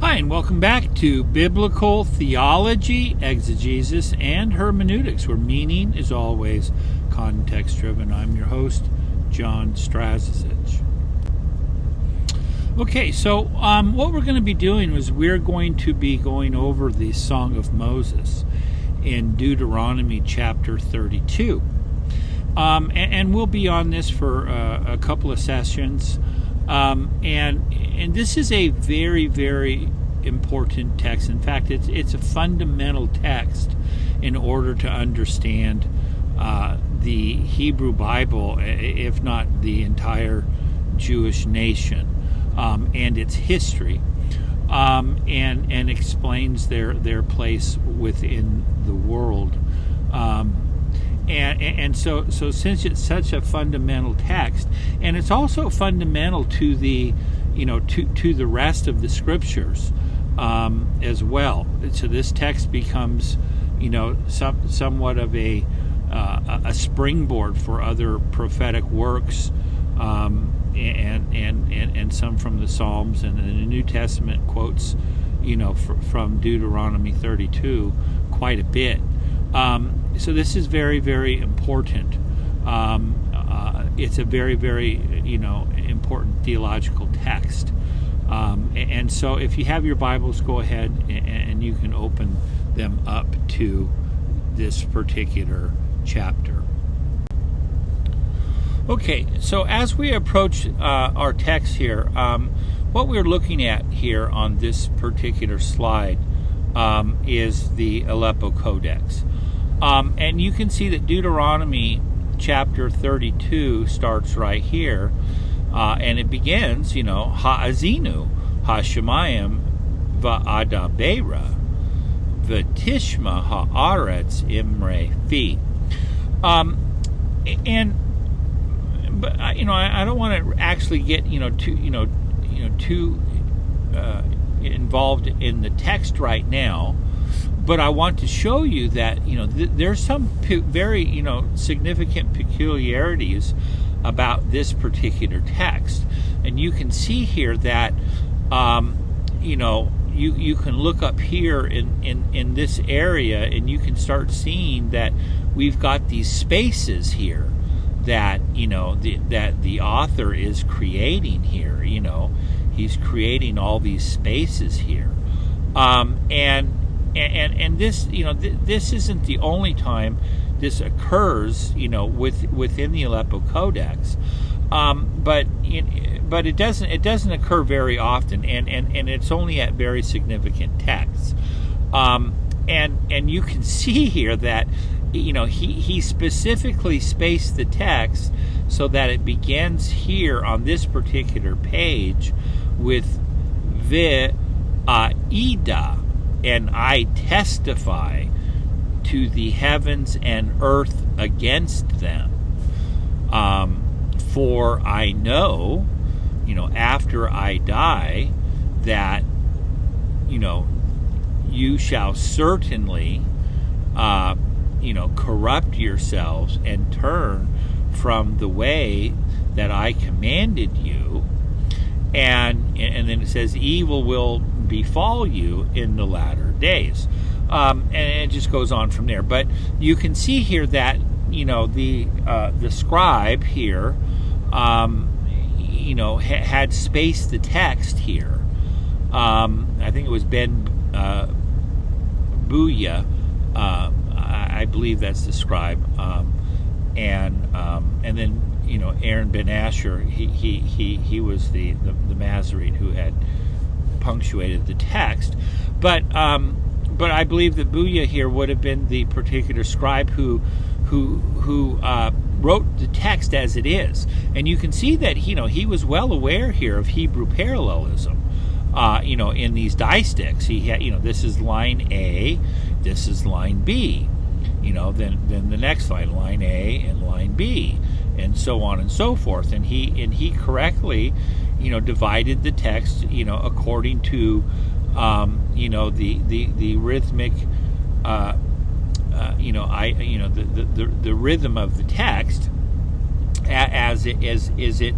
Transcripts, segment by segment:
Hi, and welcome back to Biblical Theology, Exegesis, and Hermeneutics, where meaning is always context-driven. I'm your host, John Strazicich. Okay, so what we're going to be doing is we're going to be going over the Song of Moses in Deuteronomy chapter 32. And we'll be on this for a couple of sessions. And this is a very, very important text. In fact, it's a fundamental text in order to understand the Hebrew Bible, if not the entire Jewish nation, and its history, and explains their place within the world. And so since it's such a fundamental text, and it's also fundamental to the, to the rest of the scriptures as well. So this text becomes, somewhat of a springboard for other prophetic works, and some from the Psalms, and the New Testament quotes, from Deuteronomy 32 quite a bit. So this is very, very important. It's a very, very, important theological text. And so if you have your Bibles, go ahead and you can open them up to this particular chapter. Okay, so as we approach our text here, what we're looking at here on this particular slide is the Aleppo Codex. And you can see that Deuteronomy chapter 32 starts right here, and it begins, Haazinu, Hashemayim, Va'ada Beira, V'tishma Haaretz Imre Fi. But I don't want to actually get too involved in the text right now. But I want to show you that, there's some very, significant peculiarities about this particular text. And you can see here that, you can look up here in this area, and you can start seeing that we've got these spaces here that, that the author is creating here. He's creating all these spaces here. And this, this isn't the only time this occurs, within the Aleppo Codex, but it doesn't occur very often, and it's only at very significant texts, and you can see here that he specifically spaced the text so that it begins here on this particular page with Ve'a'ida, and I testify to the heavens and earth against them. For I know, after I die, that, you shall certainly, corrupt yourselves and turn from the way that I commanded you. And then it says, evil will befall you in the latter days. And it just goes on from there. But you can see here that, the scribe here, had spaced the text here. I think it was Ben Booya, I believe that's the scribe. And then, Aaron Ben Asher, he was the Masorete who had punctuated the text, but I believe that Booya here would have been the particular scribe who wrote the text as it is, and you can see that he was well aware here of Hebrew parallelism. In these distichs, he had this is line A, this is line B, then the next line A and line B, and so on and so forth, and he correctly divided the text, according to, the rhythmic, the rhythm of the text as it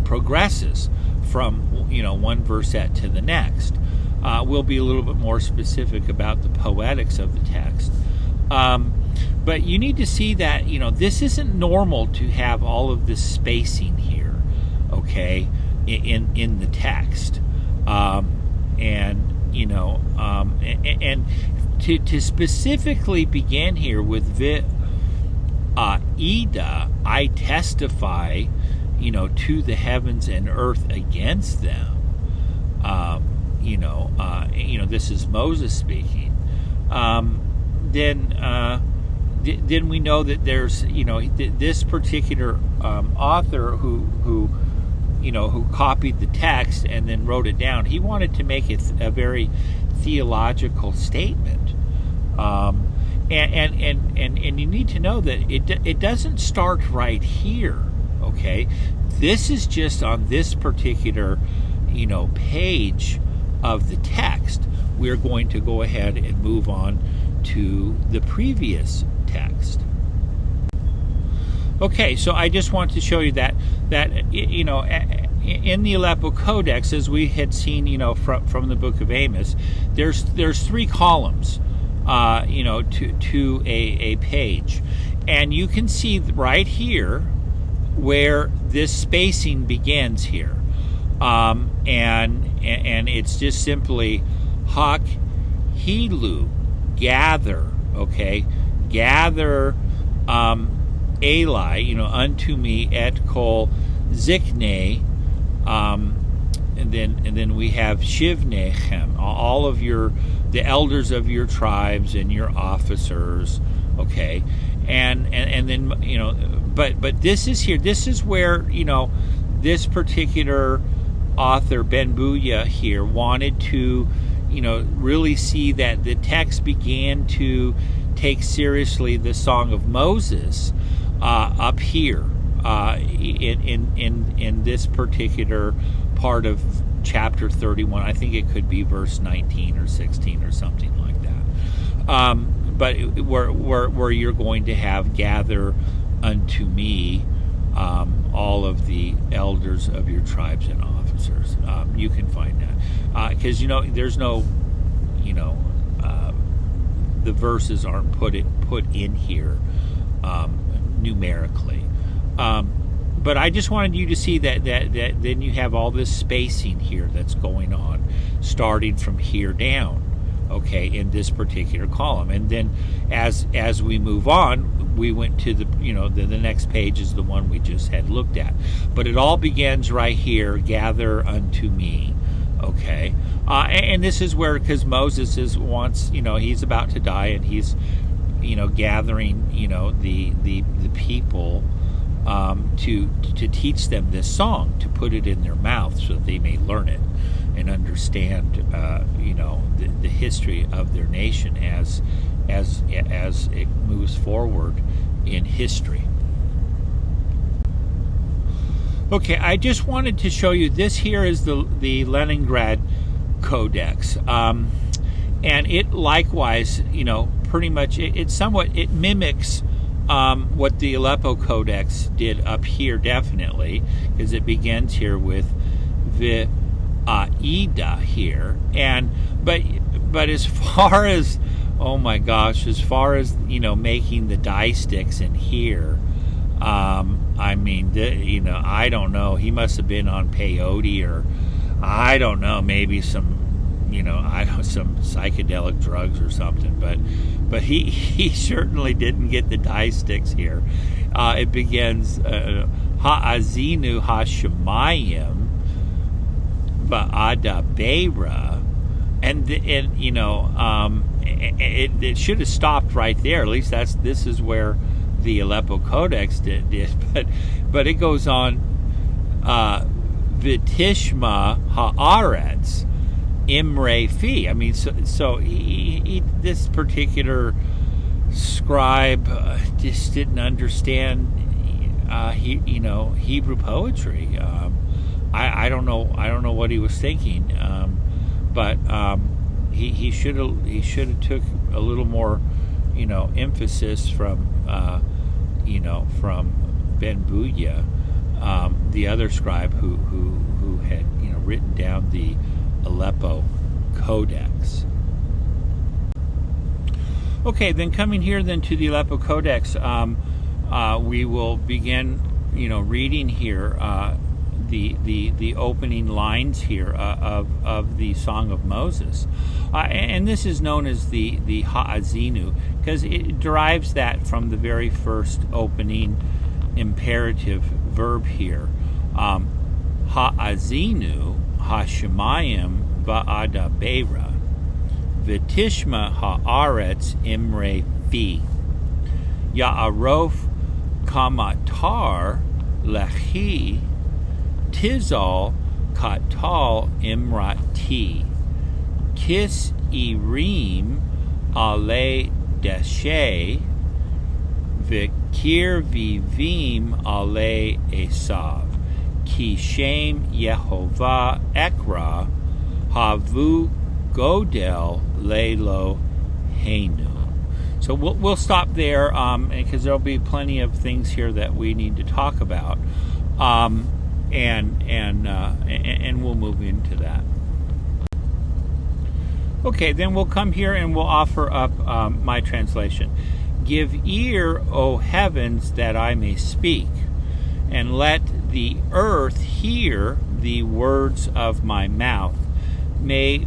progresses from one verset to the next. We'll be a little bit more specific about the poetics of the text. But you need to see that, this isn't normal to have all of this spacing here, okay, in the text. And to specifically begin here with Aida, I testify, to the heavens and earth against them. This is Moses speaking. Then we know that there's this particular author who copied the text and then wrote it down. He wanted to make it a very theological statement, and you need to know that it doesn't start right here. Okay, this is just on this particular page of the text. We're going to go ahead and move on to the previous text. Okay, so I just want to show you that in the Aleppo Codex, as we had seen, from the book of Amos, there's 3 columns, to a page, and you can see right here where this spacing begins here, and it's just simply hak hilu, gather, okay, gather, Eli, unto me et kol zikne, and then we have shivnechem, all of the elders of your tribes and your officers, okay, and then but this is here. This is where this particular author Ben Buya here wanted to really see that the text began to take seriously the Song of Moses up here in this particular part of chapter 31. I think it could be verse 19 or 16 or something like that. But where you're going to have gather unto me all of the elders of your tribes and officers. You can find that because there's no the verses aren't put in here numerically. But I just wanted you to see that then you have all this spacing here that's going on, starting from here down, okay, in this particular column. And then as we move on, we went to the next page is the one we just had looked at. But it all begins right here, gather unto me, okay. And this is where, because Moses he's about to die, and he's gathering the people to teach them this song, to put it in their mouth so that they may learn it and understand the history of their nation as it moves forward in history. Okay, I just wanted to show you, this here is the Leningrad Codex, and it likewise, pretty much it mimics what the Aleppo Codex did up here, definitely, because it begins here with Aida here, but as far as, oh my gosh, as far as making the die sticks in here, I don't know, he must have been on peyote, or I don't know, maybe some some psychedelic drugs or something, but he certainly didn't get the die sticks here. It begins Haazinu Hashemayim Va'ada Beira, and it should have stopped right there. At least this is where the Aleppo Codex did, but it goes on Vitishma Haaretz Imre Fi. I mean, so he this particular scribe just didn't understand Hebrew poetry. I don't know what he was thinking, but he should have took a little more emphasis from Ben Buya, the other scribe who had written down the Aleppo Codex. Okay, then coming here then to the Aleppo Codex, we will begin, reading here the opening lines here of the Song of Moses, and this is known as the Haazinu because it derives that from the very first opening imperative verb here. Haazinu hashemayim vaada beira v'tishma haaretz imre fi ya'arof kamatar lechi tizal katal imrati kis irim ale deshe v'kir vivim ale esav ki shem Yehovah ekra havu godel lelo heinu. So we'll stop there because there'll be plenty of things here that we need to talk about, and we'll move into that. Okay, then we'll come here and we'll offer up my translation. Give ear, O heavens, that I may speak, and let the earth hear the words of my mouth. May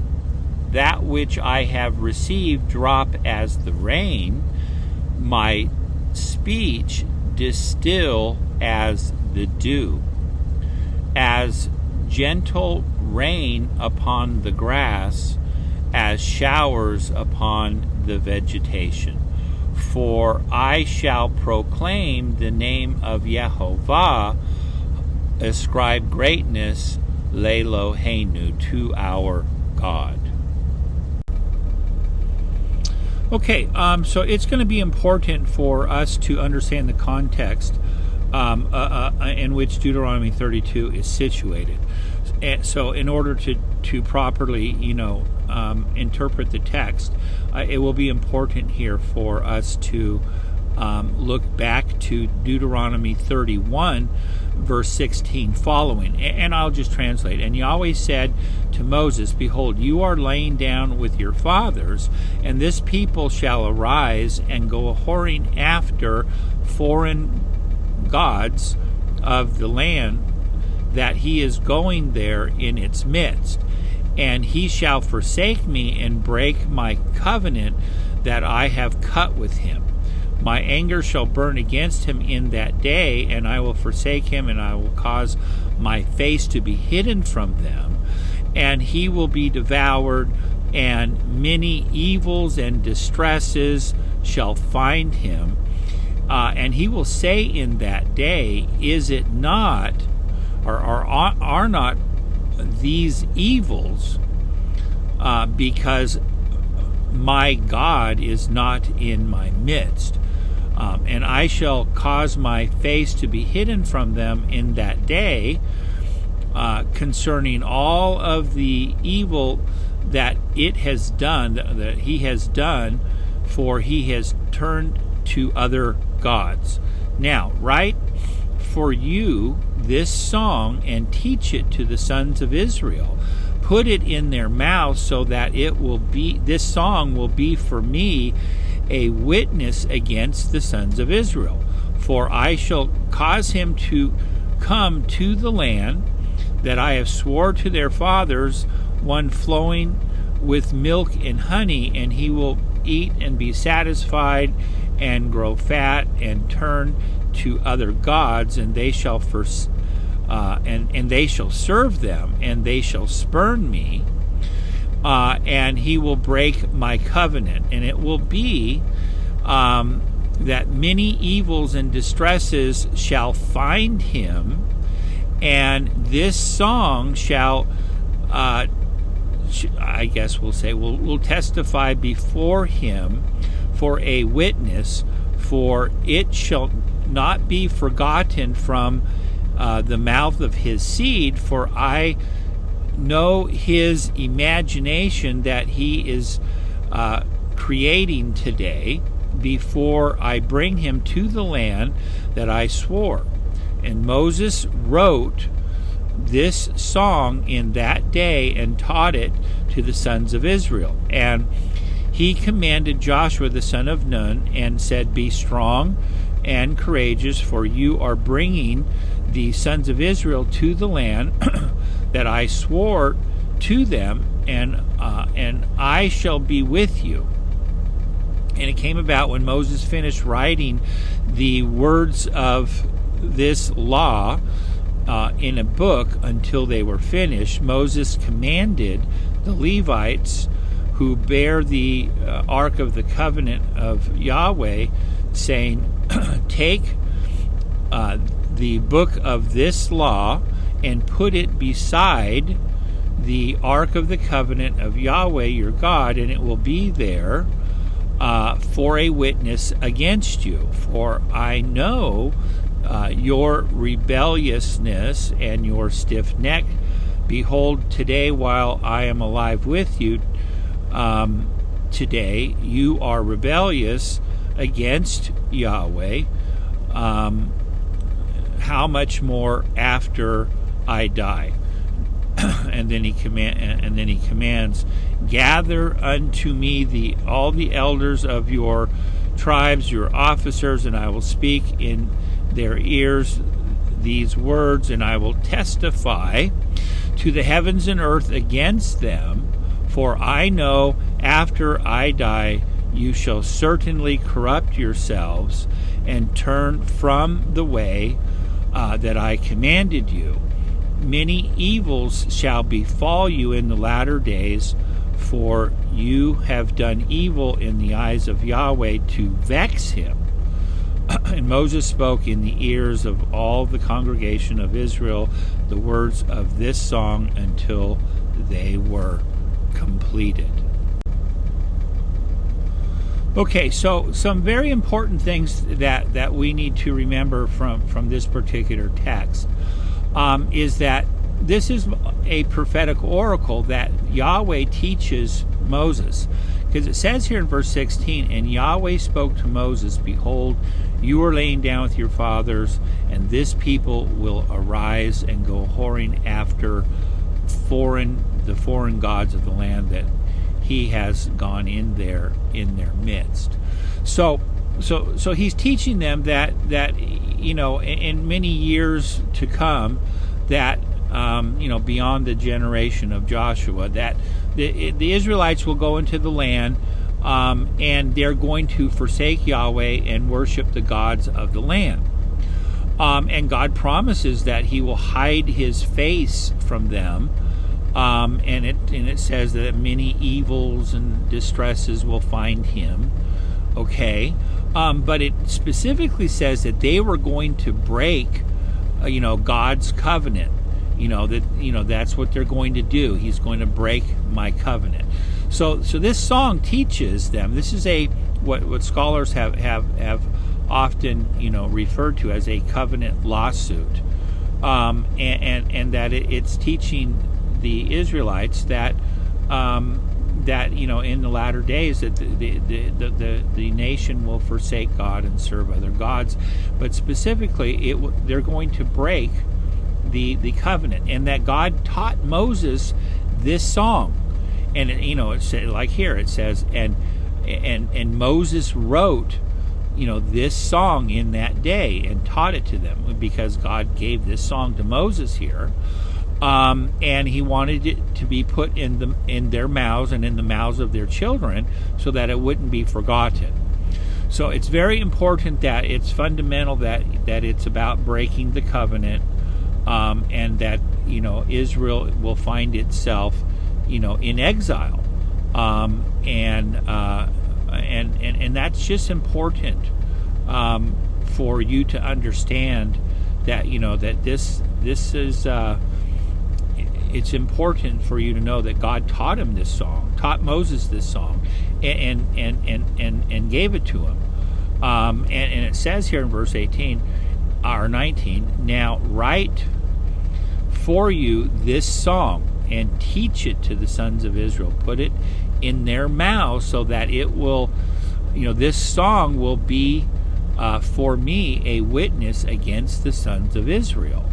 that which I have received drop as the rain, my speech distill as the dew, as gentle rain upon the grass, as showers upon the vegetation. For I shall proclaim the name of Yehovah, ascribe greatness, Leloheinu, to our God. Okay, so it's going to be important for us to understand the context in which Deuteronomy 32 is situated. And so in order to properly, interpret the text, it will be important here for us to look back to Deuteronomy 31, verse 16 following. And I'll just translate. And Yahweh said to Moses, Behold, you are laying down with your fathers, and this people shall arise and go a-whoring after foreign gods of the land that he is going there in its midst. And he shall forsake me and break my covenant that I have cut with him. My anger shall burn against him in that day, and I will forsake him, and I will cause my face to be hidden from them, and he will be devoured, and many evils and distresses shall find him. And he will say in that day, is it not, or are not these evils because my God is not in my midst? And I shall cause my face to be hidden from them in that day, concerning all of the evil that it has done, that he has done, for he has turned to other gods. Now, write for you this song and teach it to the sons of Israel. Put it in their mouths so that this song will be for me a witness against the sons of Israel. For I shall cause him to come to the land that I have swore to their fathers, one flowing with milk and honey, and he will eat and be satisfied and grow fat and turn to other gods, and they shall and they shall serve them, and they shall spurn me, and he will break my covenant. And it will be that many evils and distresses shall find him, and this song shall, I guess we'll say, will testify before him for a witness, for it shall not be forgotten from the mouth of his seed, for I know his imagination that he is creating today, before I bring him to the land that I swore. And Moses wrote this song in that day and taught it to the sons of Israel. And he commanded Joshua the son of Nun and said, "Be strong and courageous, for you are bringing the sons of Israel to the land that I swore to them, and I shall be with you." And it came about when Moses finished writing the words of this law in a book until they were finished, Moses commanded the Levites who bear the Ark of the Covenant of Yahweh, saying, "Take the book of this law and put it beside the Ark of the Covenant of Yahweh your God, and it will be there for a witness against you. For I know your rebelliousness and your stiff neck. Behold, today while I am alive with you, today you are rebellious against Yahweh. How much more after I die?" And then he commands, "Gather unto me all the elders of your tribes, your officers, and I will speak in their ears these words, and I will testify to the heavens and earth against them. For I know after I die you shall certainly corrupt yourselves and turn from the way that I commanded you. Many evils shall befall you in the latter days, for you have done evil in the eyes of Yahweh to vex him." And Moses spoke in the ears of all the congregation of Israel the words of this song until they were completed. Okay, so some very important things that we need to remember from this particular text is that this is a prophetic oracle that Yahweh teaches Moses. Because it says here in verse 16, "And Yahweh spoke to Moses, Behold, you are laying down with your fathers, and this people will arise and go whoring after the foreign gods of the land that he has gone in their midst." So he's teaching them that in many years to come, that beyond the generation of Joshua, that the Israelites will go into the land, and they're going to forsake Yahweh and worship the gods of the land. And God promises that he will hide his face from them. And it says that many evils and distresses will find him. Okay, but it specifically says that they were going to break, God's covenant. That's what they're going to do. He's going to break my covenant. So this song teaches them. This is what scholars have often referred to as a covenant lawsuit, and that it's teaching the Israelites that in the latter days that the nation will forsake God and serve other gods, but specifically they're going to break the covenant, and that God taught Moses this song. And it said, like here it says, and Moses wrote this song in that day and taught it to them, because God gave this song to Moses here. And he wanted it to be put in their mouths and in the mouths of their children, so that it wouldn't be forgotten. So it's very important that it's fundamental that it's about breaking the covenant, and that Israel will find itself in exile, and that's just important for you to understand that that this is. It's important for you to know that God taught him this song, taught Moses this song, and gave it to him. And it says here in verse 18 or 19, "Now write for you this song and teach it to the sons of Israel. Put it in their mouths so that it will, this song will be for me a witness against the sons of Israel."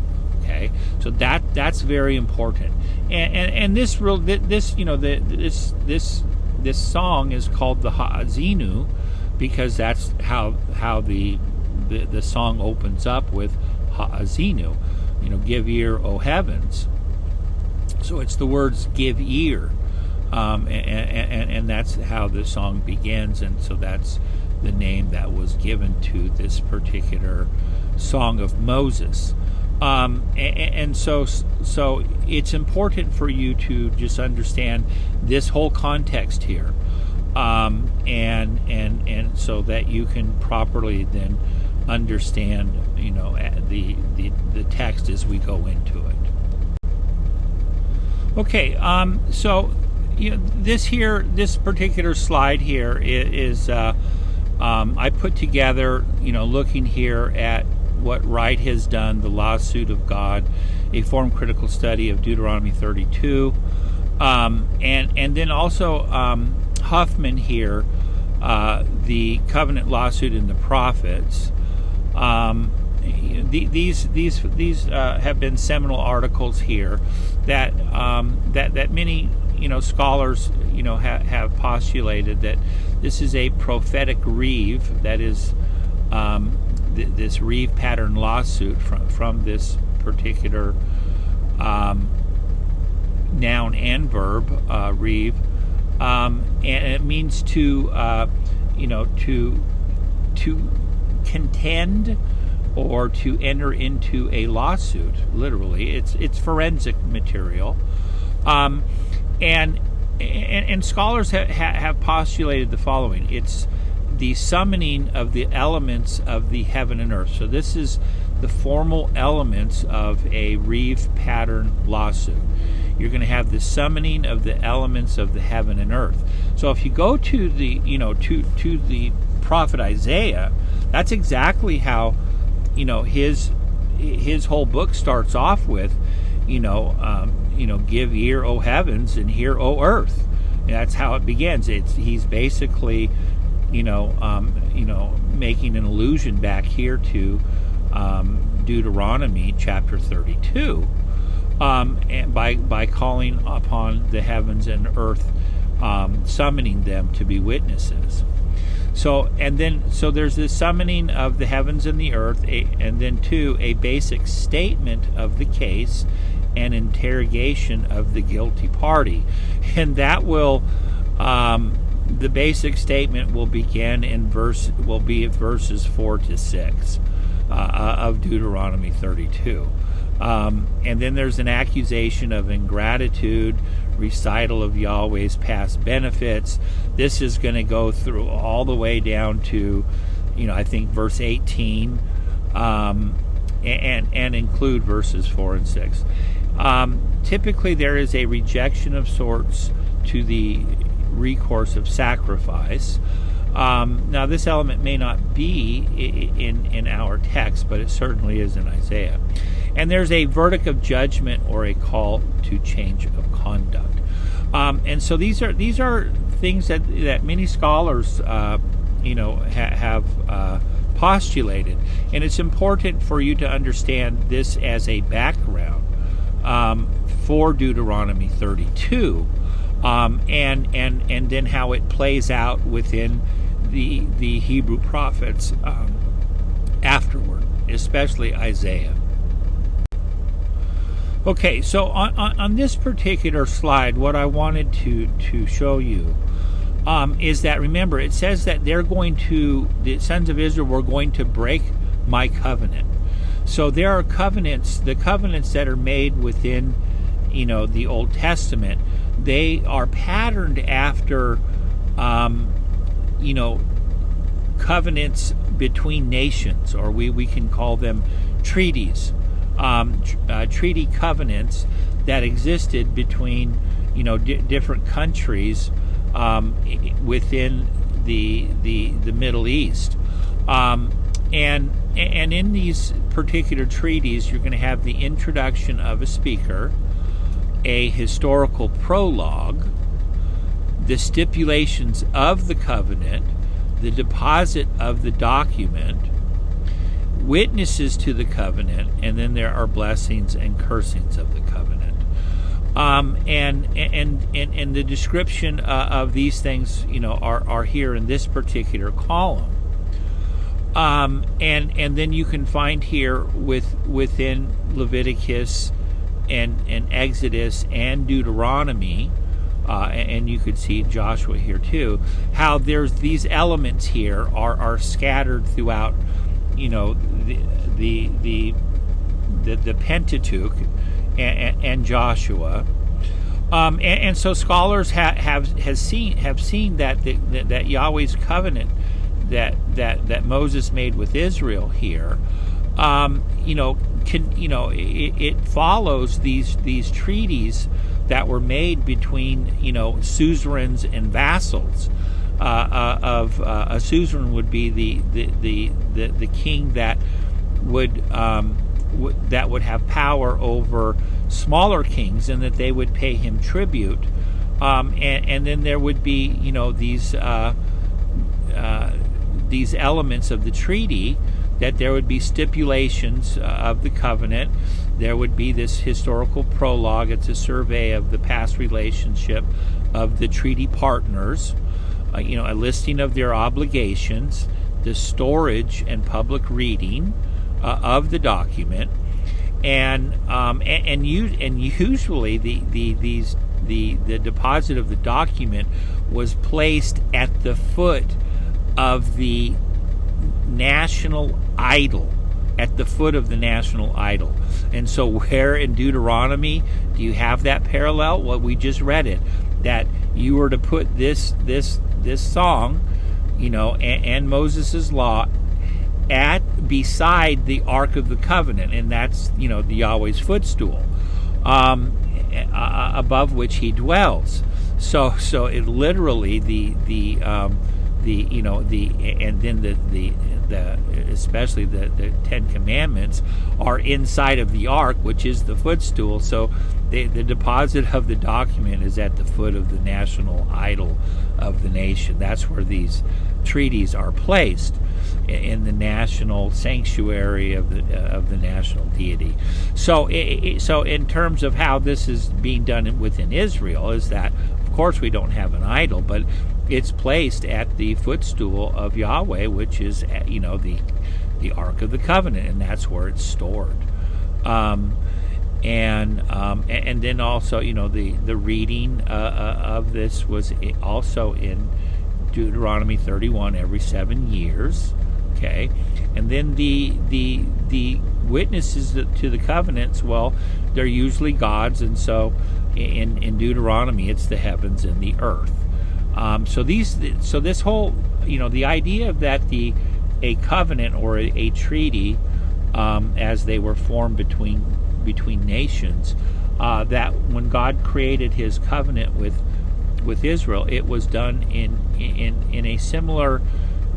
Okay, so that's very important. And this song is called the Haazinu because that's how the song opens up with Haazinu, give ear, O heavens. So it's the words give ear, and that's how the song begins, and so that's the name that was given to this particular Song of Moses. And so it's important for you to just understand this whole context here, and so that you can properly then understand, the text as we go into it. Okay, so this particular slide here is I put together, looking here at what Wright has done, the lawsuit of God, a form critical study of Deuteronomy 32, and then also Huffman here, the covenant lawsuit in the prophets. These have been seminal articles here that many scholars have postulated that this is a prophetic reeve, that is this reeve pattern lawsuit from this particular noun and verb, reeve, and it means to contend or to enter into a lawsuit. Literally, it's forensic material, and scholars have postulated the following: it's the summoning of the elements of the heaven and earth. So this is the formal elements of a reeve pattern lawsuit. You're going to have the summoning of the elements of the heaven and earth. So if you go to the to the prophet Isaiah, that's exactly how his whole book starts off with give ear, O heavens, and hear, O earth. And that's how it begins. He's basically making an allusion back here to Deuteronomy chapter 32, and by calling upon the heavens and earth, summoning them to be witnesses. So there's this summoning of the heavens and the earth, and then two, a basic statement of the case and interrogation of the guilty party, and that will the basic statement will begin will be at verses 4 to 6 of Deuteronomy 32, and then there's an accusation of ingratitude, recital of Yahweh's past benefits. This is going to go through all the way down to I think verse 18, and include verses 4 and 6. Typically there is a rejection of sorts to the recourse of sacrifice. Now this element may not be in our text, but it certainly is in Isaiah. And there's a verdict of judgment or a call to change of conduct. And so these are things that many scholars have postulated, and it's important for you to understand this as a background for Deuteronomy 32, and then how it plays out within the Hebrew prophets afterward, especially Isaiah. Okay, so on this particular slide, what I wanted to show you is that, remember, it says that the sons of Israel were going to break my covenant. So there are covenants, the covenants that are made within, the Old Testament, they are patterned after, covenants between nations, or we can call them treaties. Treaty covenants that existed between different countries within the Middle East, and in these particular treaties you're going to have the introduction of a speaker, a historical prologue, the stipulations of the covenant, the deposit of the document, witnesses to the covenant, and then there are blessings and cursings of the covenant. And the description of these things, are here in this particular column. And then you can find here within Leviticus and Exodus and Deuteronomy, and you could see Joshua here too, how there's these elements here are scattered throughout, the Pentateuch and Joshua, and so scholars have seen that Yahweh's covenant that Moses made with Israel here, it follows these treaties that were made between suzerains and vassals. A suzerain would be the king that would have power over smaller kings, and that they would pay him tribute, and then there would be these elements of the treaty, that there would be stipulations of the covenant. There would be this historical prologue. It's a survey of the past relationship of the treaty partners, a listing of their obligations, the storage and public reading of the document, and usually the deposit of the document was placed at the foot of the national idol, And so where in Deuteronomy do you have that parallel? Well, we just read it, that you were to put this song, and Moses' law beside the Ark of the Covenant, and that's the Yahweh's footstool, above which he dwells. So it literally especially the Ten Commandments are inside of the Ark, which is the footstool. So the deposit of the document is at the foot of the national idol of the nation. That's where these treaties are placed, in the national sanctuary of the national deity. So in terms of how this is being done within Israel, is that of course we don't have an idol, but it's placed at the footstool of Yahweh, which is the Ark of the Covenant, and that's where it's stored. And then also the reading of this was also in Deuteronomy 31 every 7 years. Okay, and then the witnesses to the covenants, well, they're usually gods, and so in Deuteronomy it's the heavens and the earth. So this whole the idea that a covenant or a treaty, as they were formed between nations, that when God created His covenant with Israel, it was done in a similar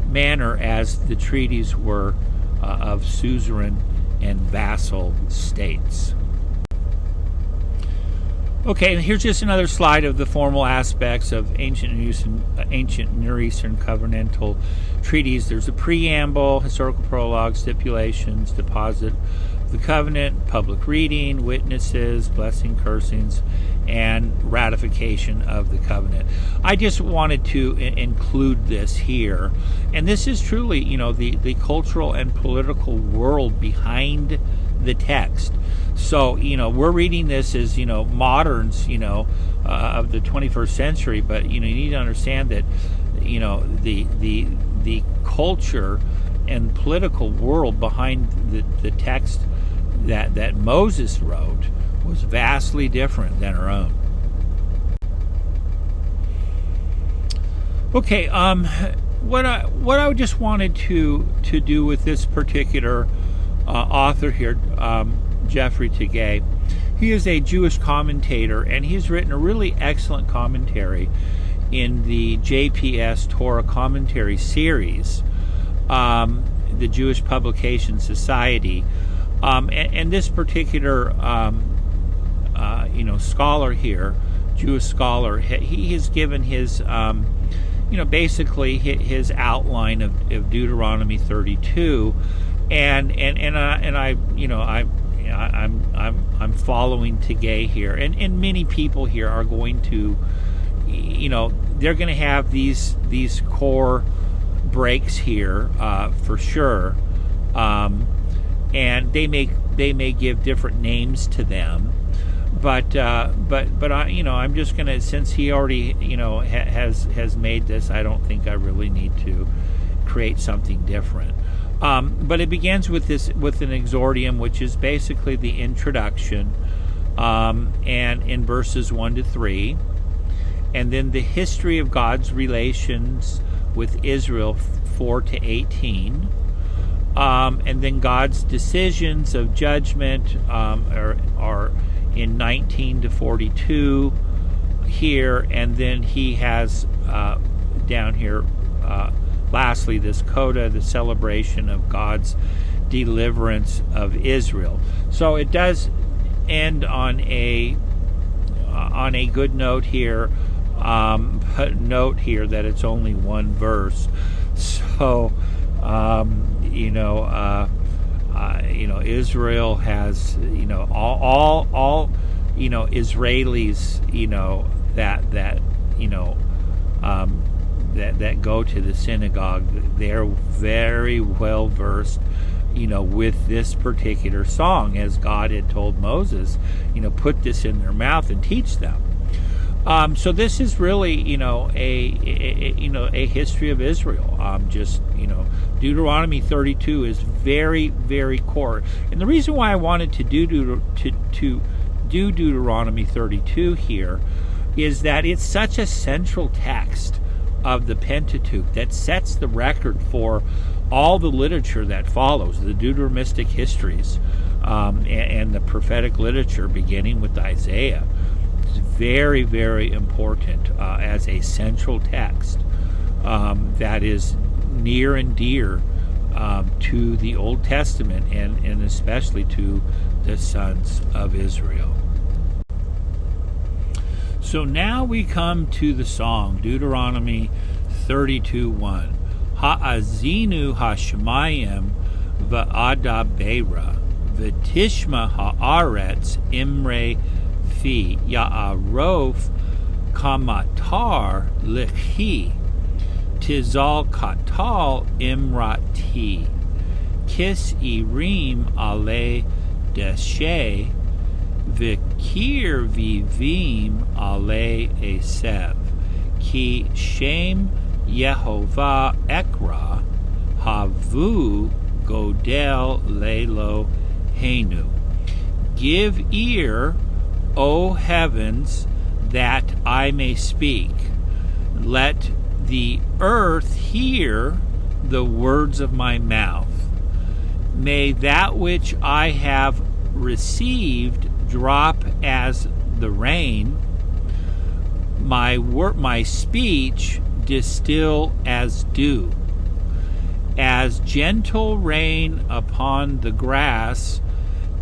manner as the treaties were of suzerain and vassal states. Okay, here's just another slide of the formal aspects of ancient Near Eastern covenantal treaties. There's a preamble, historical prologue, stipulations, deposit of the covenant, public reading, witnesses, blessing, cursings, and ratification of the covenant. I just wanted to include this here, and this is truly, the cultural and political world behind the text. So, we're reading this as, moderns, of the 21st century, but, you need to understand that, the culture and political world behind the text that Moses wrote was vastly different than our own. Okay, what I just wanted to do with this particular author here, Jeffrey Tegay, he is a Jewish commentator, and he's written a really excellent commentary in the JPS Torah Commentary series, the Jewish Publication Society, and this particular scholar here, Jewish scholar, he has given his basically his outline of Deuteronomy 32 I'm following Tegay here, and many people here are going to, they're going to have these core breaks here for sure, and they may give different names to them, but I'm just going to, since he already has made this, I don't think I really need to create something different. But it begins with an exordium, which is basically the introduction, and in verses 1 to 3, and then the history of God's relations with Israel 4 to 18, and then God's decisions of judgment are in 19 to 42 here, and then he has down here. Lastly, this coda, the celebration of God's deliverance of Israel. So it does end on a good note here, but note here that it's only one verse. So Israel has all Israelis that go to the synagogue, they're very well versed, with this particular song, as God had told Moses, put this in their mouth and teach them. So this is really, a history of Israel. Deuteronomy 32 is very, very core, and the reason why I wanted to do Deuteronomy 32 here is that it's such a central text of the Pentateuch that sets the record for all the literature that follows, the Deuteronomistic histories, and the prophetic literature beginning with Isaiah. It's very, very important as a central text that is near and dear to the Old Testament and especially to the sons of Israel. So now we come to the song, Deuteronomy 32:1. Haazinu hashemayim va'ada beira v'tishma haaretz imre fi ya'arof kamatar lichi tizal katal imrati kis irim ale deshe Vikir vivim ale esev, ki shem Yehovah ekra, havu godel lelo henu. Give ear, O heavens, that I may speak. Let the earth hear the words of my mouth. May that which I have received drop as the rain, my speech distill as dew, as gentle rain upon the grass,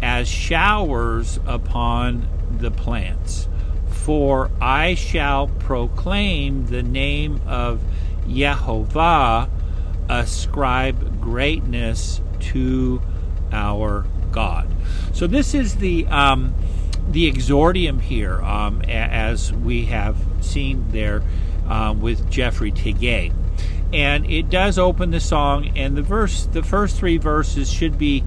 as showers upon the plants. For I shall proclaim the name of Yehovah, ascribe greatness to our God. So this is the exordium here, as we have seen there with Jeffrey Tegay, and it does open the song. And the first three verses should be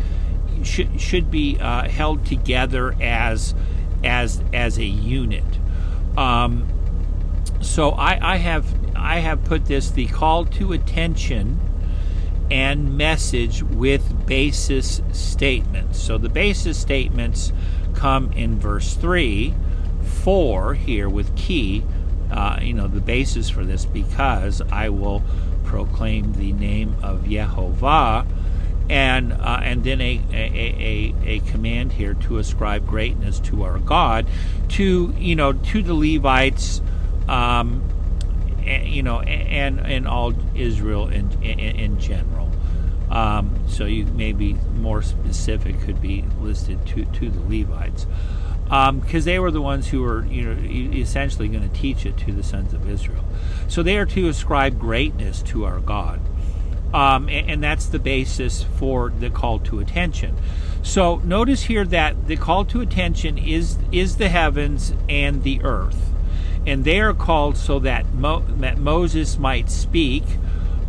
held together as a unit. So I have put this, the call to attention and message with basis statements. So the basis statements come in verse 3, 4 here with key, the basis for this, because I will proclaim the name of Yehovah, and then a command here to ascribe greatness to our God, to the Levites, and all Israel in general. So you maybe more specific could be listed to the Levites, because they were the ones who were essentially going to teach it to the sons of Israel. So they are to ascribe greatness to our God. and that's the basis for the call to attention. So notice here that the call to attention is the heavens and the earth, and they are called so that Moses might speak,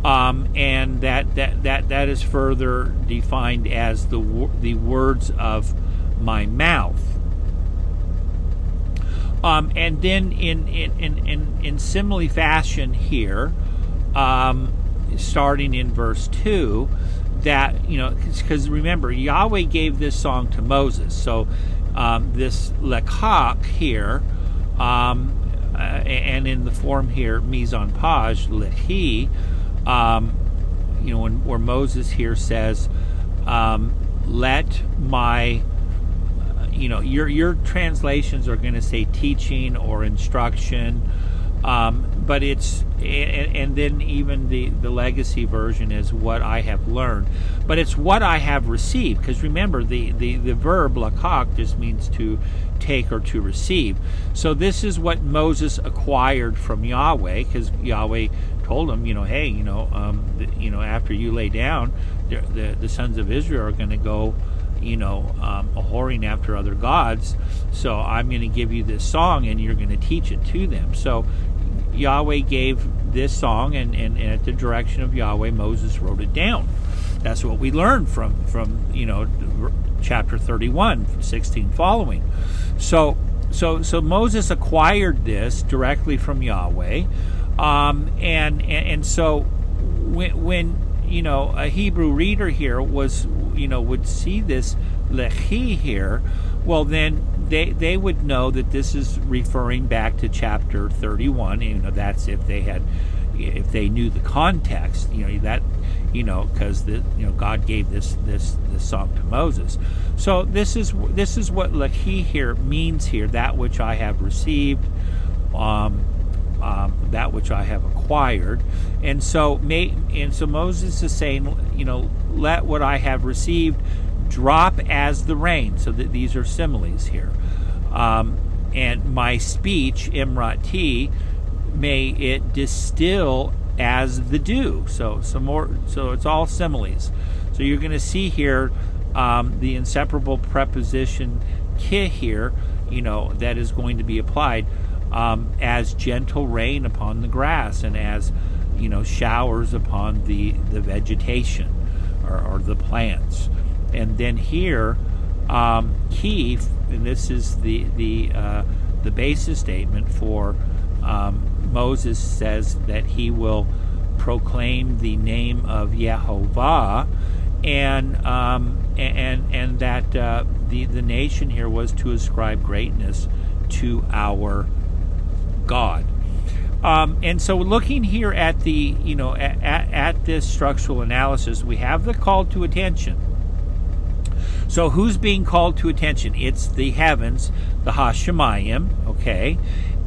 and that is further defined as the words of my mouth. And then in simile fashion here, starting in verse 2, that, because remember, Yahweh gave this song to Moses. So this lekach here, and in the form here, mise en page, lehi, where Moses here says, let my, your translations are going to say teaching or instruction, but it's, and then even the legacy version is what I have learned, but it's what I have received, because remember the verb lakach just means to take or to receive. So this is what Moses acquired from Yahweh, because Yahweh told him, hey, after you lay down, the sons of Israel are going to go, whoring after other gods. So I'm going to give you this song, and you're going to teach it to them. So Yahweh gave this song, and at the direction of Yahweh, Moses wrote it down. That's what we learned from chapter 31, 16 following. So Moses acquired this directly from Yahweh, and so when a Hebrew reader here would see this lechi here, well, then they would know that this is referring back to chapter 31. That's if they knew the context. Because God gave this song to Moses. So this is what lechi here means here. That which I have received, that which I have acquired, and so Moses is saying, let what I have received drop as the rain. So that these are similes here, and my speech, imrati, may it distill as the dew. So it's all similes. So you're going to see here the inseparable preposition ki here, that is going to be applied as gentle rain upon the grass, and as showers upon the vegetation or the plants. And then here, ki, and this is the basis statement for Moses says that he will proclaim the name of Yehovah, and that the nation here was to ascribe greatness to our God. And so looking here at the at this structural analysis, we have the call to attention. So who's being called to attention? It's the heavens, the Hashemayim, okay,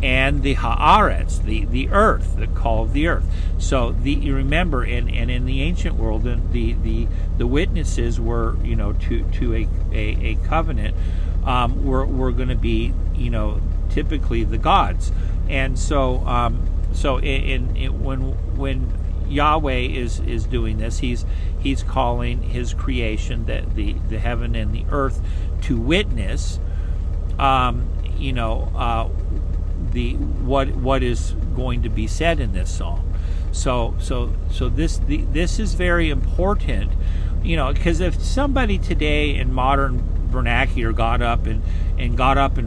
and the Haaretz, the earth, the call of the earth. So you remember, and in the ancient world, the witnesses were, to a covenant, were going to be, typically the gods. And so when Yahweh is doing this, he's calling his creation, that the heaven and the earth, to witness what is going to be said in this song. So this is very important, because if somebody today in modern vernacular got up in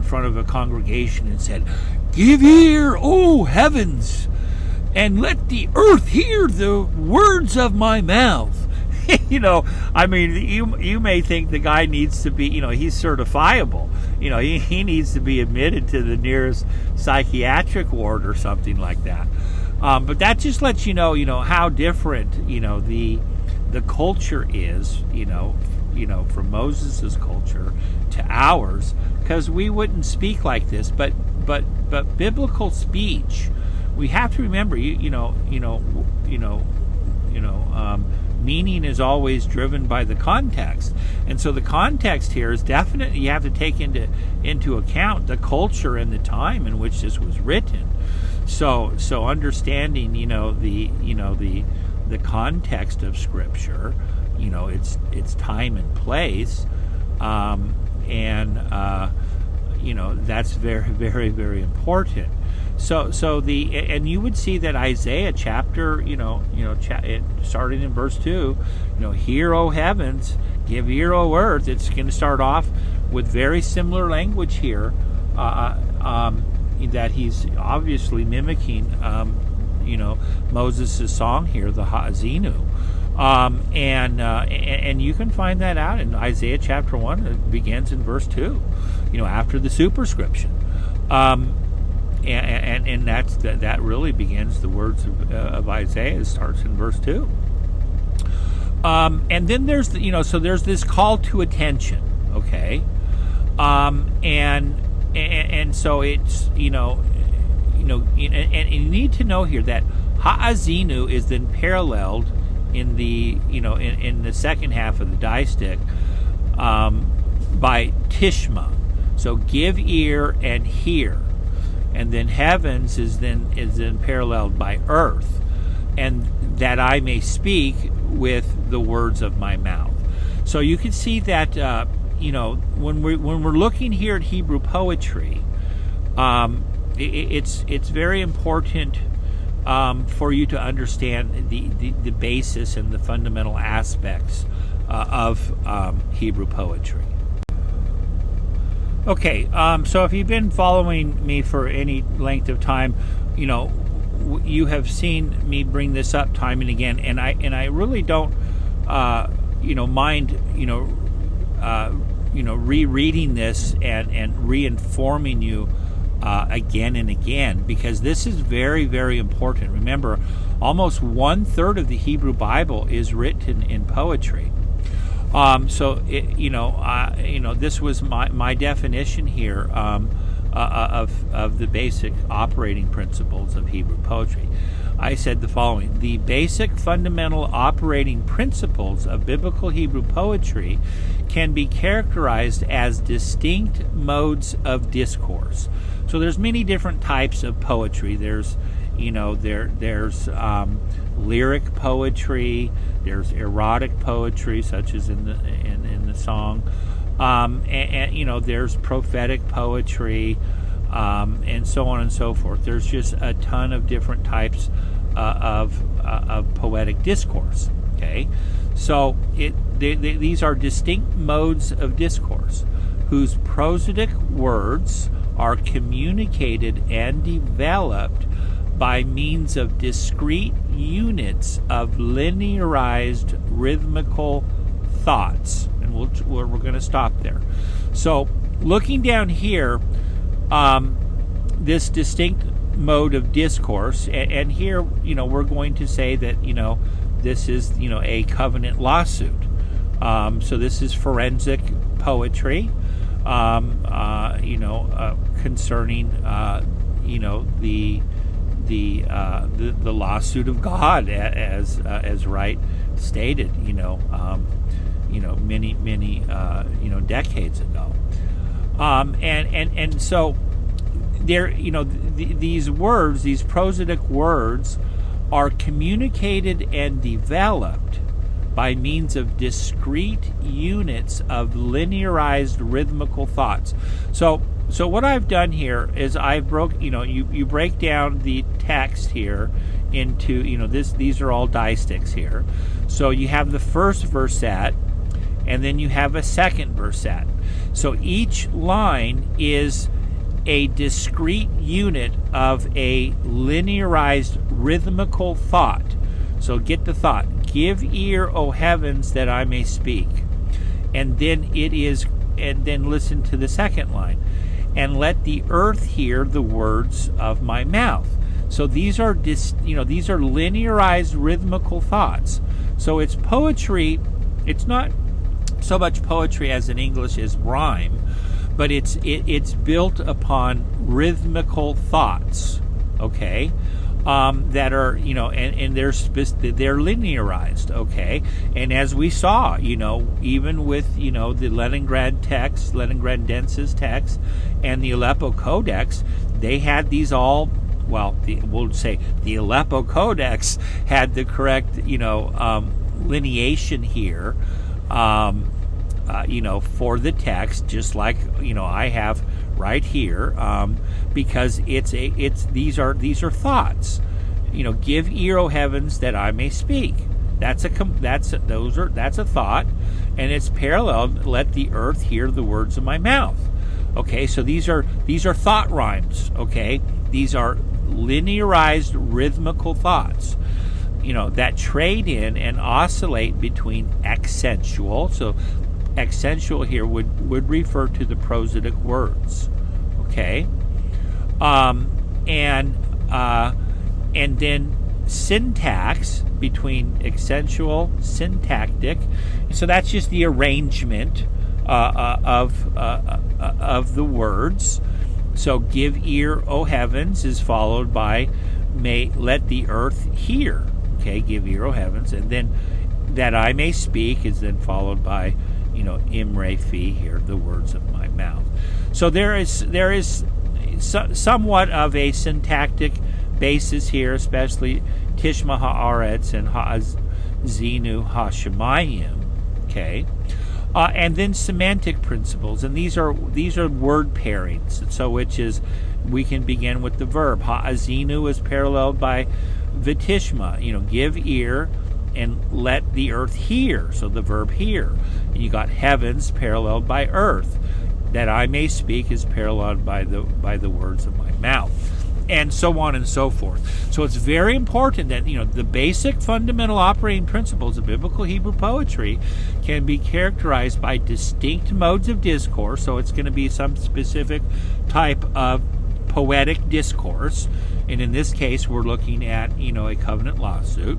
front of a congregation and said, "Give ear, O heavens, and let the earth hear the words of my mouth." You may think the guy needs to be, he's certifiable. He needs to be admitted to the nearest psychiatric ward or something like that. But that just lets you know how different, the culture is, from Moses' culture to ours, because we wouldn't speak like this. But biblical speech, we have to remember, meaning is always driven by the context, and so the context here is definitely, you have to take into account the culture and the time in which this was written. So understanding, the the context of Scripture, its time and place, and that's very, very, very important. So and you would see that Isaiah chapter, starting in verse 2, hear, O heavens, give ear, O earth. It's going to start off with very similar language here, that he's obviously mimicking, Moses' song here, the Haazinu. And you can find that out in Isaiah chapter 1. It begins in verse 2, after the superscription. And that really begins the words of Isaiah. It starts in verse 2. And then there's so there's this call to attention, okay, and so it's and you need to know here that Haazinu is then paralleled in the in the second half of the distic by Tishma, so give ear and hear. And then heavens is then paralleled by earth, and that I may speak with the words of my mouth. So you can see that when we're looking here at Hebrew poetry, it's very important for you to understand the basis and the fundamental aspects of Hebrew poetry. Okay, so if you've been following me for any length of time, you have seen me bring this up time and again, and I really don't, mind, rereading this and re-informing you again and again, because this is very, very important. Remember, almost 1/3 of the Hebrew Bible is written in poetry. So this was my definition here of the basic operating principles of Hebrew poetry. I said the following: the basic fundamental operating principles of biblical Hebrew poetry can be characterized as distinct modes of discourse. So there's many different types of poetry. There's there's lyric poetry, there's erotic poetry, such as in the song, and there's prophetic poetry, and so on and so forth. There's just a ton of different types of poetic discourse. Okay, so these are distinct modes of discourse whose prosodic words are communicated and developed by means of discrete units of linearized rhythmical thoughts. And we're going to stop there. So looking down here, this distinct mode of discourse, and here, we're going to say that, this is, a covenant lawsuit. So this is forensic poetry, concerning, the lawsuit of God, as Wright stated, many decades ago, and so there, these words, these prosodic words, are communicated and developed by means of discrete units of linearized rhythmical thoughts. So what I've done here is I've you break down the text here into, these are all distichs here. So you have the first verset, and then you have a second verset. So each line is a discrete unit of a linearized rhythmical thought. So get the thought: give ear, O heavens, that I may speak. And then listen to the second line: and let the earth hear the words of my mouth. So these are these are linearized rhythmical thoughts. So it's poetry. It's not so much poetry as in English is rhyme, but it's built upon rhythmical thoughts. Okay. That are, and they're linearized, okay? And as we saw, even with, the Leningradensis text and the Aleppo Codex, they had these all we'll say the Aleppo Codex had the correct, lineation here, for the text, just like, I have right here, because these are thoughts. Give ear, O heavens, that I may speak. That's a thought, and it's paralleled. Let the earth hear the words of my mouth. Okay, so these are thought rhymes. Okay, these are linearized rhythmical thoughts. That trade in and oscillate between accentual. So accentual here would refer to the prosodic words. Okay, and then syntax between accentual, syntactic. So that's just the arrangement of the words. So give ear, O heavens, is followed by may let the earth hear. Okay, give ear, O heavens, and then that I may speak is then followed by imre fi, hear the words of my mouth. So there is somewhat of a syntactic basis here, especially Tishma haaretz and Haazinu hashemayim. Okay, and then semantic principles, and these are word pairings. So which is, we can begin with the verb. Haazinu is paralleled by vitishma. Give ear and let the earth hear. So the verb hear, and you got heavens paralleled by earth. That I may speak is paralleled by the words of my mouth, and so on and so forth. So it's very important that the basic fundamental operating principles of biblical Hebrew poetry can be characterized by distinct modes of discourse. So it's going to be some specific type of poetic discourse, and in this case we're looking at a covenant lawsuit,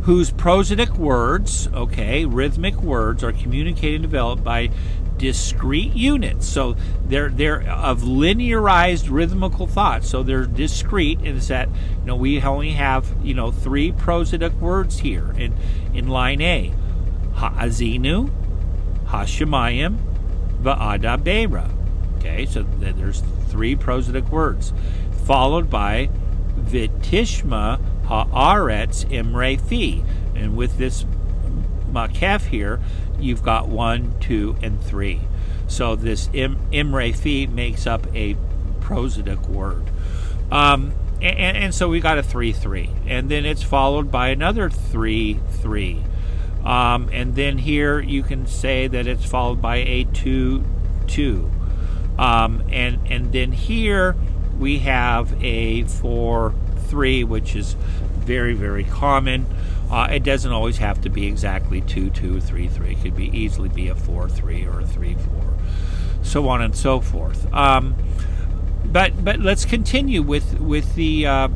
whose prosodic words, rhythmic words, are communicated and developed by discrete units. So they're of linearized rhythmical thought. So they're discrete, and it's that we only have 3 prosodic words here in line A: Haazinu, Hashemayim, Va'ada Beira. Okay, so there's 3 prosodic words, followed by Vitishma haaretz imre fi, and with this makef here, you've got 1, 2, and 3. So this imre fi makes up a prosodic word, and so we got a 3-3, and then it's followed by another 3-3, and then here you can say that it's followed by a 2-2, and then here we have a 4-3, which is very, very common. It doesn't always have to be exactly 2-2, 3-3. It could easily be a 4-3 or a 3-4, so on and so forth. But let's continue with the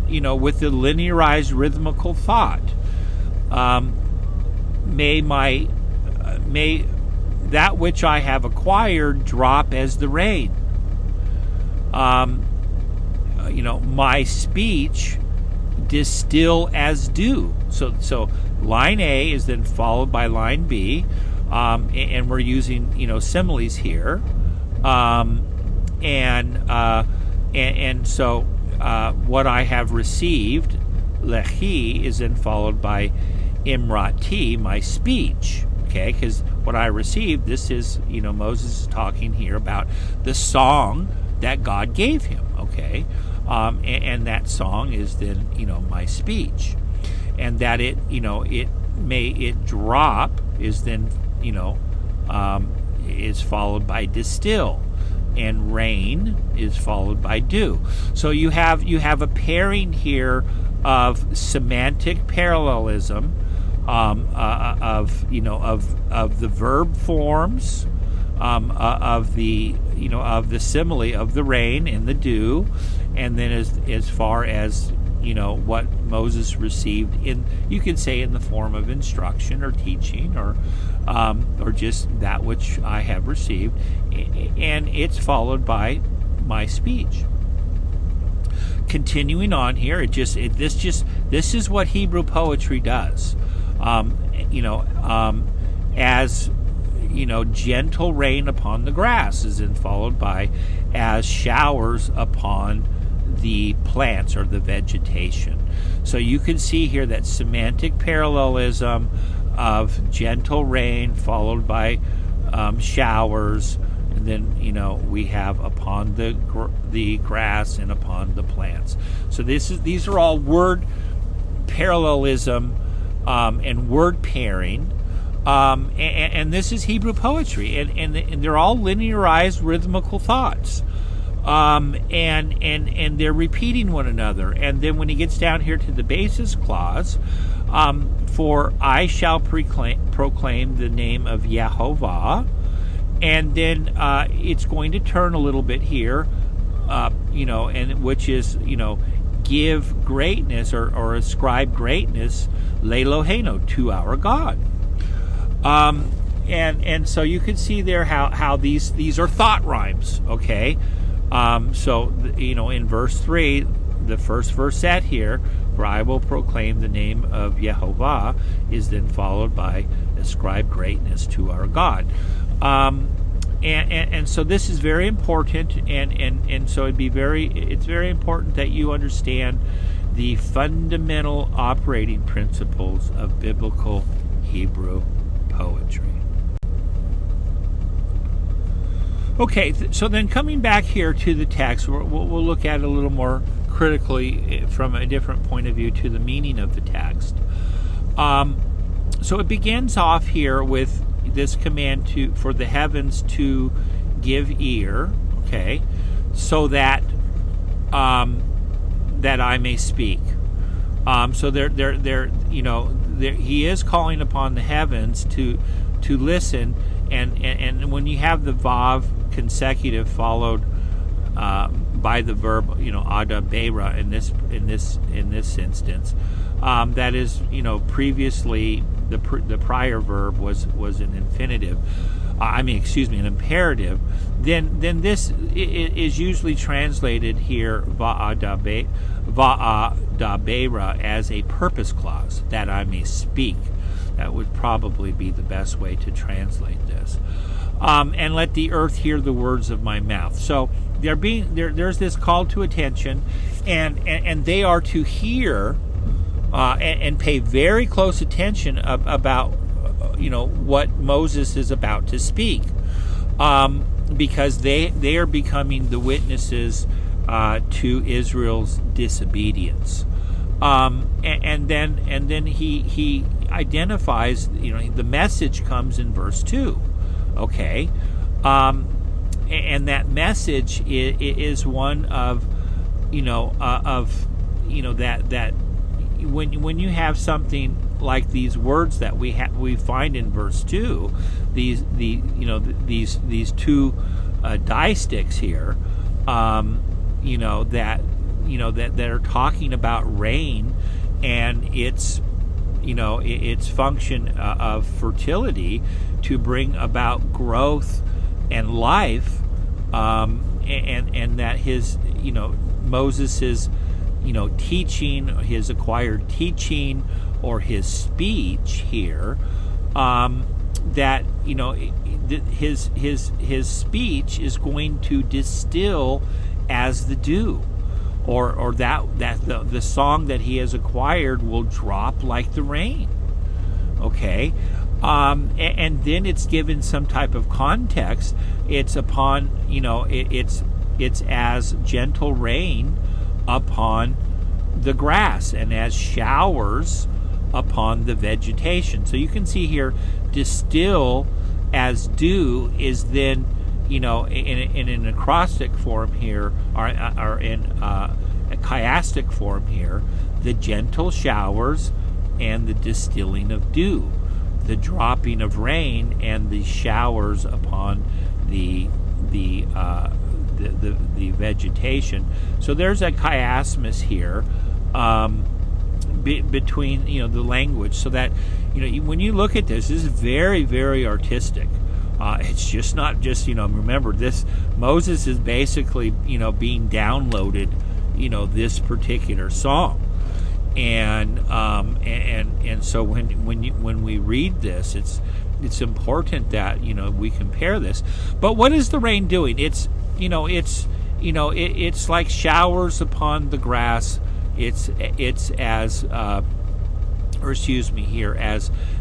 with the linearized rhythmical thought. May that which I have acquired drop as the rain. My speech distill as dew. So line A is then followed by line B, and we're using similes here, and so what I have received, lechi, is then followed by imrati, my speech. Okay, because what I received, this is Moses is talking here about the song that God gave him. Okay. And that song is then my speech, and that it drop is then is followed by distill, and rain is followed by dew. So you have a pairing here of semantic parallelism, of the verb forms, of the simile of the rain and the dew, and then as far as what Moses received you could say in the form of instruction or teaching, or just that which I have received, and it's followed by my speech. Continuing on here, this is what Hebrew poetry does. As gentle rain upon the grass is then followed by as showers upon the plants or the vegetation. So you can see here that semantic parallelism of gentle rain followed by showers, and then we have upon the grass and upon the plants. So these are all word parallelism and word pairing, and this is Hebrew poetry, and they're all linearized rhythmical thoughts, and they're repeating one another. And then when he gets down here to the basis clause, for I shall proclaim the name of Yehovah, and then it's going to turn a little bit here, and which is give greatness or ascribe greatness leloheno, to our God. And so you can see there how these are thought rhymes. Okay, so in verse 3, the first verse set here, for I will proclaim the name of Yehovah, is then followed by ascribe greatness to our God. And so this is very important, and so it's very important that you understand the fundamental operating principles of biblical Hebrew poetry. Okay, so then coming back here to the text, we'll look at it a little more critically from a different point of view to the meaning of the text. So it begins off here with this command for the heavens to give ear, okay, so that that I may speak. So he is calling upon the heavens to listen, and when you have the vav consecutive followed by the verb adabeira in this instance, that is previously the prior verb was an infinitive, an imperative, then this is usually translated here va'adabeira as a purpose clause, that I may speak. That would probably be the best way to translate this. And let the earth hear the words of my mouth. So there's this call to attention, and they are to hear and pay very close attention about what Moses is about to speak, because they are becoming the witnesses to Israel's disobedience. And then he identifies, the message comes in verse 2. Okay, and that message is one of that when you have something like these words that we find in verse 2, these two disticts here, that are talking about rain and its function of fertility to bring about growth and life, and that his Moses's teaching, his acquired teaching or his speech here, that his speech is going to distill as the dew, or that the song that he has acquired will drop like the rain. Okay, and then it's given some type of context. It's upon it's as gentle rain upon the grass and as showers upon the vegetation. So you can see here, distill as dew is then in an acrostic form here, or in a chiastic form here, the gentle showers and the distilling of dew, the dropping of rain and the showers upon the vegetation. So there's a chiasmus here between the language, so that when you look at this is very, very artistic. It's just not just remember, this Moses is basically being downloaded this particular song, and so when we read this, it's important that we compare this. But what is the rain doing? It's it's like showers upon the grass. It's as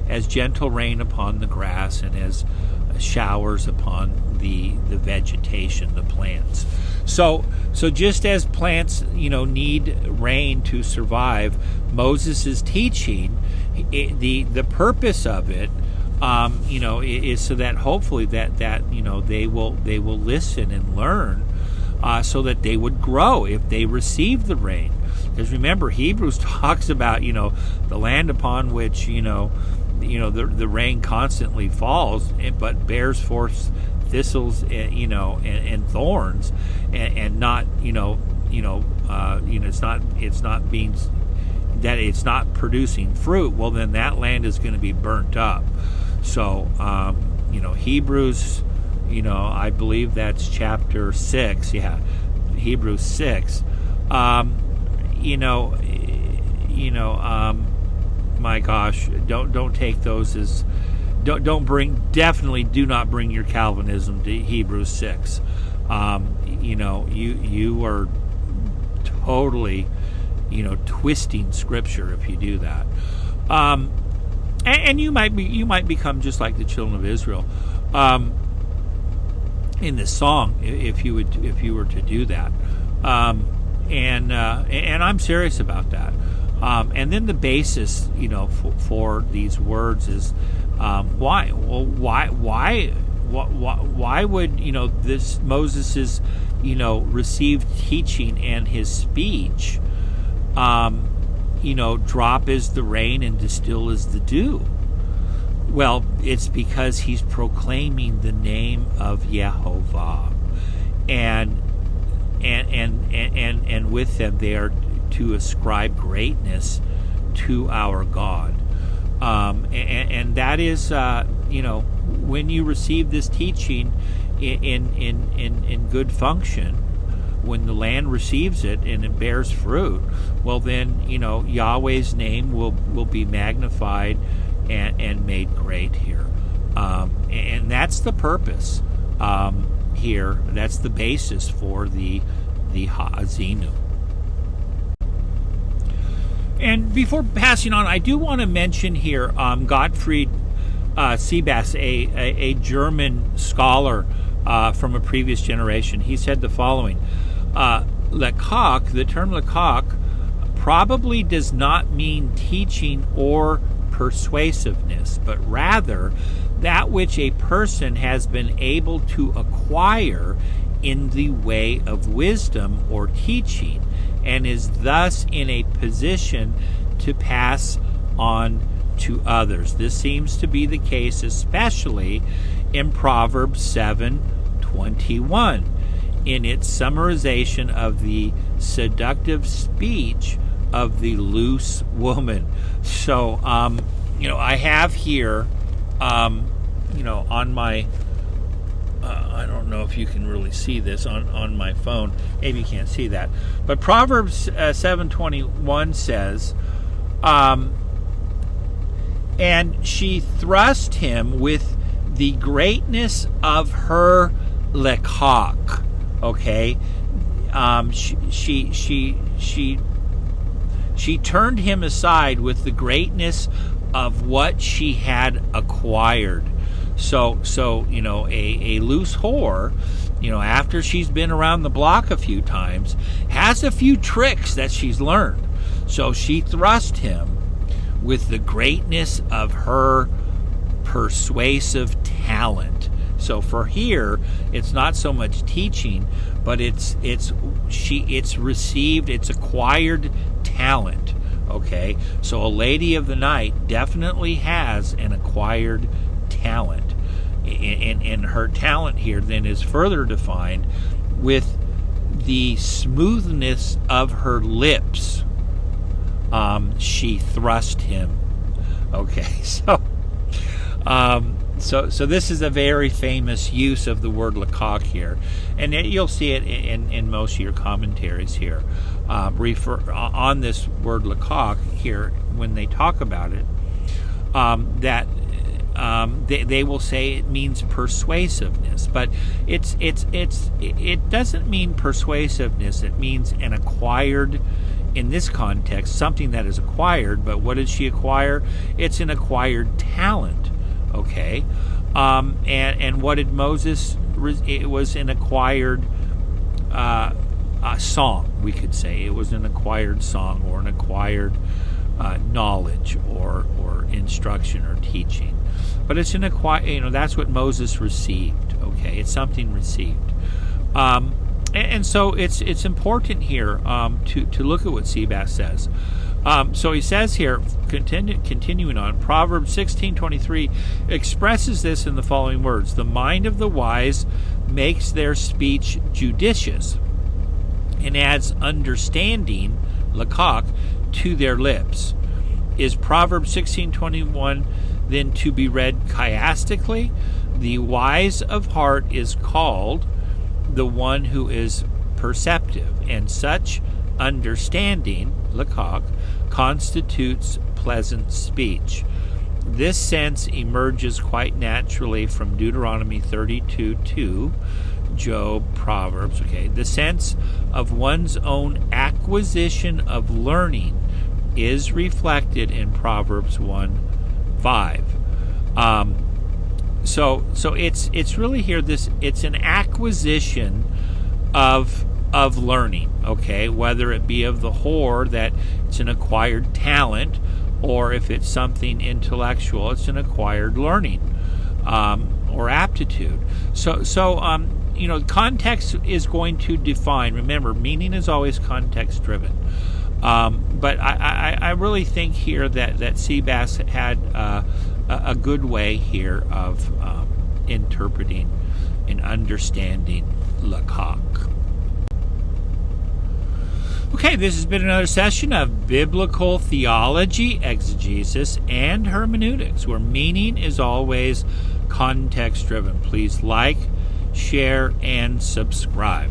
as gentle rain upon the grass, and as showers upon the vegetation, the plants. So just as plants, need rain to survive, Moses' teaching, the purpose of it, is so that hopefully that they will listen and learn, so that they would grow if they receive the rain. Because remember, Hebrews talks about the land upon which the rain constantly falls, but bears forth thistles and thorns, and not it's not producing fruit. Well, then that land is going to be burnt up. So Hebrews, I believe that's chapter 6. Yeah, Hebrews 6. My gosh, don't take those as definitely do not bring your Calvinism to Hebrews 6. You are totally twisting Scripture if you do that. And you might become just like the children of Israel in this song if you were to do that. And I'm serious about that. And then the basis, for these words is why? Well, why would this Moses's received teaching and his speech, drop as the rain and distill as the dew? Well, it's because he's proclaiming the name of Yehovah, and with them they are to ascribe greatness to our God, and that is when you receive this teaching in good function, when the land receives it and it bears fruit, well then Yahweh's name will be magnified and made great here, and that's the purpose here. That's the basis for the Haazinu. And before passing on, I do want to mention here Gottfried Seebass, a German scholar from a previous generation. He said the following: Lekach, the term lekach, probably does not mean teaching or persuasiveness, but rather that which a person has been able to acquire in the way of wisdom or teaching, and is thus in a position to pass on to others. This seems to be the case especially in Proverbs 7:21, in its summarization of the seductive speech of the loose woman. So, I have here, on my, I don't know if you can really see this on my phone. Maybe you can't see that. But Proverbs 7:21 says, and she thrust him with the greatness of her lekach. Okay, she turned him aside with the greatness of what she had acquired. So a loose whore, after she's been around the block a few times, has a few tricks that she's learned. So she thrust him with the greatness of her persuasive talent. So for here, it's not so much teaching, but it's acquired talent. Okay, so a lady of the night definitely has an acquired talent, and her talent here then is further defined with the smoothness of her lips. She thrust him. Okay, so this is a very famous use of the word lekach here, and you'll see it in most of your commentaries here. Refer on this word lekach here when they talk about it. That they will say it means persuasiveness, but it doesn't mean persuasiveness. It means an acquired, in this context, something that is acquired. But what did she acquire? It's an acquired talent. Okay, and what did Moses? It was an acquired song. We could say it was an acquired song or an acquired knowledge or instruction or teaching. But it's an acquired. That's what Moses received. Okay, it's something received. And so it's important here to look at what Seabass says. So he says here, continuing on, Proverbs 16:23 expresses this in the following words: "The mind of the wise makes their speech judicious, and adds understanding, lakak, to their lips." Is Proverbs 16:21 then to be read chiastically? The wise of heart is called the one who is perceptive, and such understanding, lakak, constitutes pleasant speech. This sense emerges quite naturally from Deuteronomy 32:2, Job, Proverbs. Okay, the sense of one's own acquisition of learning is reflected in Proverbs 1:5. So it's really here. It's an acquisition of learning. Okay, whether it be of the whore, that it's an acquired talent, or if it's something intellectual, it's an acquired learning or aptitude. So context is going to define. Remember, meaning is always context driven. But I really think here that Seabass had a good way here of interpreting and understanding lakak. Okay, this has been another session of Biblical Theology, Exegesis, and Hermeneutics, where meaning is always context driven. Please like, share, and subscribe.